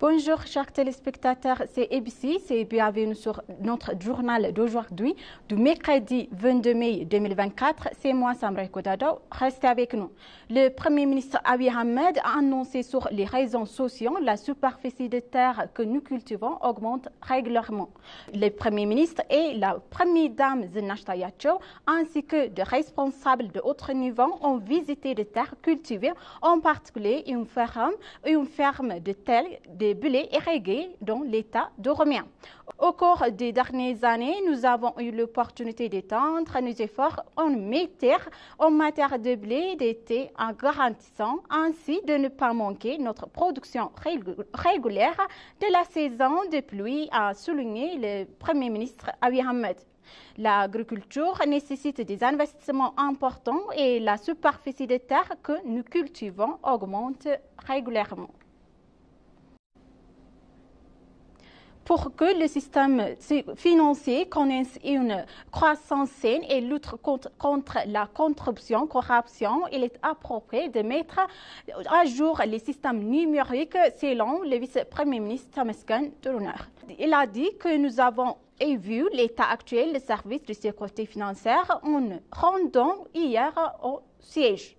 Bonjour chers téléspectateurs, c'est ABC, c'est bienvenue sur notre journal d'aujourd'hui, du mercredi 22 mai 2024. C'est moi Samra Kodado, restez avec nous. Le Premier ministre Abiy Ahmed a annoncé sur les réseaux sociaux la superficie de terre que nous cultivons augmente régulièrement. Le Premier ministre et la Première dame Zinashta Yacho ainsi que des responsables de haut niveau ont visité des terres cultivées, en particulier une ferme de terre de blé irrigué dans l'état d'Oromia. Au cours des dernières années, nous avons eu l'opportunité d'étendre nos efforts en matière de blé d'été en garantissant ainsi de ne pas manquer notre production régulière de la saison de pluie, a souligné le Premier ministre Abiy Ahmed. L'agriculture nécessite des investissements importants et la superficie de terre que nous cultivons augmente régulièrement. Pour que le système financier connaisse une croissance saine et lutte contre la corruption, il est approprié de mettre à jour les systèmes numériques selon le vice-premier ministre Temesgen Turuner. Il a dit que nous avons vu l'état actuel des services de sécurité financière en rendant hier au siège.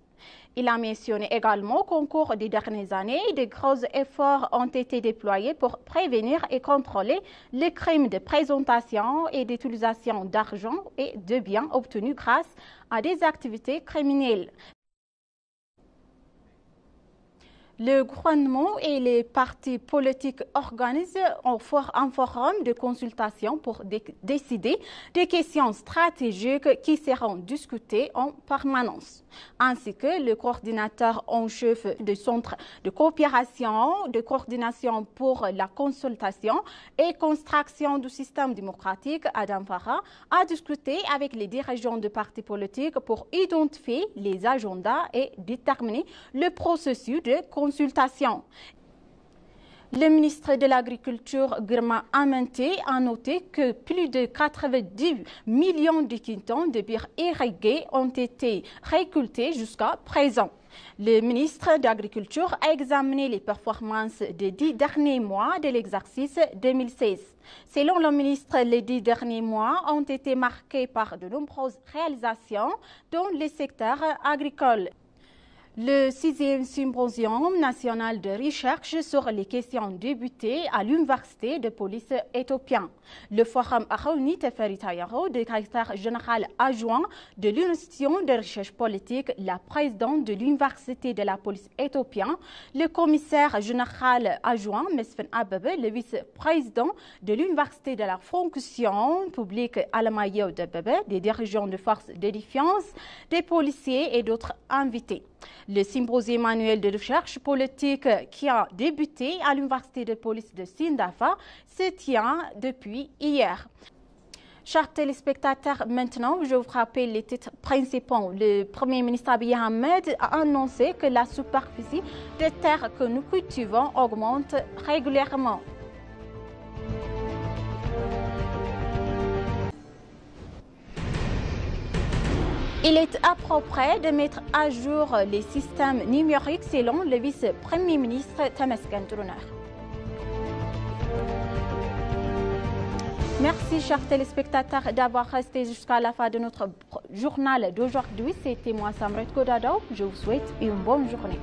Il a mentionné également qu'au cours des dernières années, de gros efforts ont été déployés pour prévenir et contrôler les crimes de présentation et d'utilisation d'argent et de biens obtenus grâce à des activités criminelles. Le gouvernement et les partis politiques organisent un forum de consultation pour décider des questions stratégiques qui seront discutées en permanence, ainsi que le coordinateur en chef du Centre de coordination pour la consultation et construction du système démocratique, Adam Farah, a discuté avec les dirigeants de partis politiques pour identifier les agendas et déterminer le processus de consultation. Le ministre de l'Agriculture, Girma Amanté, a noté que plus de 90 millions de quintons de bière irrigués ont été récoltés jusqu'à présent. Le ministre de l'Agriculture a examiné les performances des 10 derniers mois de l'exercice 2016. Selon le ministre, les 10 derniers mois ont été marqués par de nombreuses réalisations dans le secteur agricole. Le 6e symposium national de recherche sur les questions débuté à l'Université de police éthiopienne. Le forum a réuni Teferi Tayaro, directeur général adjoint de l'Institution de recherche politique, la présidente de l'Université de la police éthiopienne, le commissaire général adjoint Mesfen Abebe, le vice-président de l'Université de la fonction publique Alamayo de Bebe, des dirigeants de forces de défense, des policiers et d'autres invités. Le symposium annuel de recherche politique qui a débuté à l'Université de police de Sindafa se tient depuis hier. Chers téléspectateurs, maintenant, je vous rappelle les titres principaux. Le Premier ministre Abiy Ahmed a annoncé que la superficie de terre que nous cultivons augmente régulièrement. Il est approprié de mettre à jour les systèmes numériques selon le vice-premier ministre Temesgen Turuner. Merci chers téléspectateurs d'avoir resté jusqu'à la fin de notre journal d'aujourd'hui. C'était moi Samra Kodado. Je vous souhaite une bonne journée.